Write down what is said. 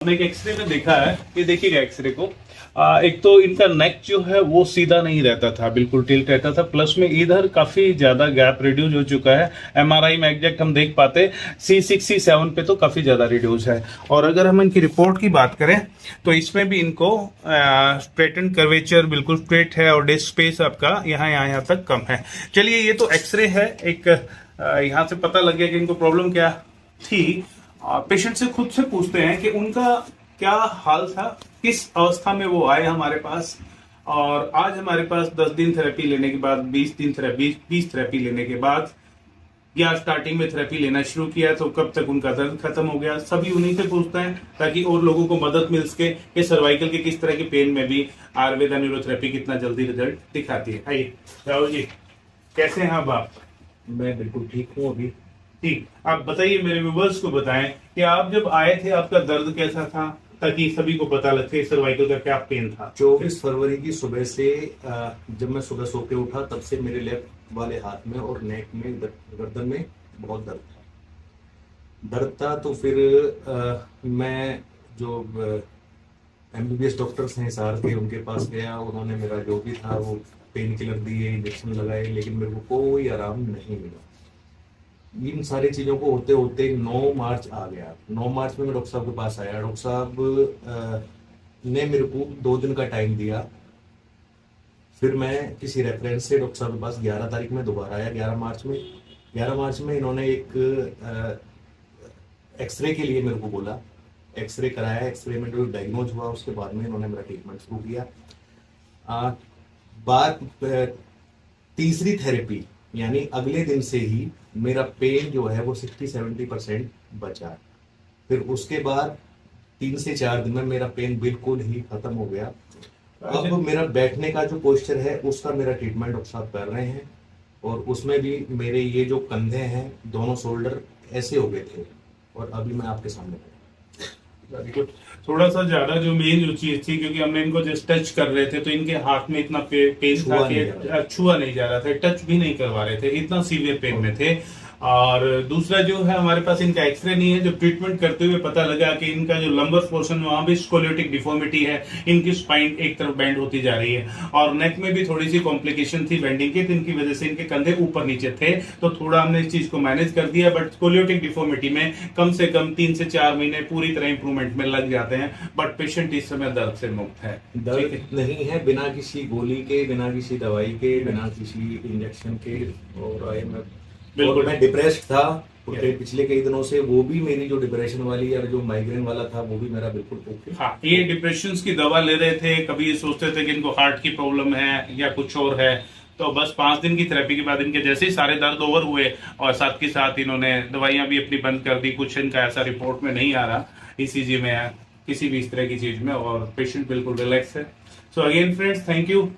हमने एक एक्सरे में देखा है, ये देखिएगा एक्सरे को। एक तो इनका नेक जो है वो सीधा नहीं रहता था, बिल्कुल टिल्ट रहता था, प्लस में इधर काफी ज्यादा गैप रिड्यूस हो चुका है। एमआरआई में एग्जैक्ट हम देख पाते C6 C7 पे तो काफी ज्यादा रिड्यूस है। और अगर हम इनकी रिपोर्ट की बात करें तो इसमें भी इनको स्ट्रेटन कर्वेचर बिल्कुल स्ट्रेट है और डिस्क स्पेस आपका यहाँ तक कम है। चलिए, ये तो एक्सरे है, एक यहाँ से पता लग गया कि इनको प्रॉब्लम क्या थी। पेशेंट से खुद से पूछते हैं कि उनका क्या हाल था, किस अवस्था में वो आए हमारे पास। और आज हमारे पास 10 दिन थेरेपी लेने के बाद, 20 थेरेपी लेने के बाद, या स्टार्टिंग में थेरेपी लेना शुरू किया तो कब तक उनका दर्द खत्म हो गया, सभी उन्हीं से पूछते हैं ताकि और लोगों को मदद मिल सके कि सर्वाइकल के किस तरह के पेन में भी आयुर्वेदा न्यूरोथेरेपी कितना जल्दी रिजल्ट दिखाती है। आइए राहुल जी, कैसे हैं अब आप? मैं बिल्कुल ठीक हूँ अभी। ठीक, आप बताइए, मेरे व्यूवर्स को बताएं कि आप जब आए थे आपका दर्द कैसा था, ताकि सभी को पता लगे सर्वाइकल का क्या पेन था। 24 फरवरी की सुबह से जब मैं सुबह सो के उठा तब से मेरे लेफ्ट वाले हाथ में और नेक में, गर्दन में बहुत दर्द था। तो फिर मैं जो MBBS डॉक्टर्स हैं सार के, उनके पास गया। उन्होंने मेरा जो भी था वो पेन किलर दिए, इंजेक्शन लगाए, लेकिन मेरे को कोई आराम नहीं मिला। इन सारी चीज़ों को होते होते 9 मार्च आ गया। 9 मार्च में मैं डॉक्टर साहब के पास आया। डॉक्टर साहब ने मेरे को 2 दिन का टाइम दिया। फिर मैं किसी रेफरेंस से डॉक्टर साहब के पास 11 तारीख में दोबारा आया, 11 मार्च में इन्होंने एक एक्सरे के लिए मेरे को बोला। एक्सरे कराया, एक्सरे में जो डायग्नोज हुआ उसके बाद में इन्होंने मेरा ट्रीटमेंट शुरू किया। तीसरी थेरेपी यानी अगले दिन से ही मेरा पेन जो है वो 60-70% बचा। फिर उसके बाद 3 से 4 दिन में मेरा पेन बिल्कुल ही खत्म हो गया। अब मेरा बैठने का जो पोस्चर है उसका मेरा ट्रीटमेंट डॉक्टर साहब कर रहे हैं। और उसमें भी मेरे ये जो कंधे हैं, दोनों शोल्डर ऐसे हो गए थे और अभी मैं आपके सामने हूँ। Very good. थोड़ा सा ज्यादा जो मेन जो चीज थी, क्योंकि हमने इनको जस्ट टच कर रहे थे तो इनके हाथ में इतना पेन था कि छुआ नहीं जा रहा था, टच भी नहीं करवा रहे थे, इतना सीवियर पेन में थे। और दूसरा जो है, हमारे पास इनका एक्सरे नहीं है। जब ट्रीटमेंट करते हुए पता लगा कि इनका जो लंबर पोर्शन वहां भी स्कोलियोटिक डिफॉर्मिटी है, इनकी स्पाइन एक तरफ बेंड होती जा रही है और नेक में भी थोड़ी सी कॉम्प्लिकेशन थी बेंडिंग की, इनकी वजह से इनके कंधे ऊपर नीचे थे। तो थोड़ा हमने इस चीज को मैनेज कर दिया, बट स्कोलियोटिक डिफॉर्मिटी में कम से कम 3 से 4 महीने पूरी तरह इंप्रूवमेंट में लग जाते हैं। बट पेशेंट इस समय दर्द से मुक्त है, दर्द नहीं है, बिना किसी गोली के, बिना किसी दवाई के, बिना किसी इंजेक्शन के। और बिल्कुल मैं डिप्रेस्ड था पिछले कई दिनों से। वो भी मेरी जो डिप्रेशन वाली या जो माइग्रेन वाला था वो भी मेरा बिल्कुल ओके। हाँ, ये डिप्रेशन की दवा ले रहे थे, कभी ये सोचते थे कि इनको हार्ट की प्रॉब्लम है या कुछ और है। तो बस 5 दिन की थेरेपी के बाद इनके जैसे ही सारे दर्द ओवर हुए और साथ के साथ इन्होंने दवाइयां भी अपनी बंद कर दी। कुछ इनका ऐसा रिपोर्ट में नहीं आ रहा ECG में, किसी भी इस तरह की चीज में, और पेशेंट बिल्कुल रिलैक्स है। So again friends, thank you.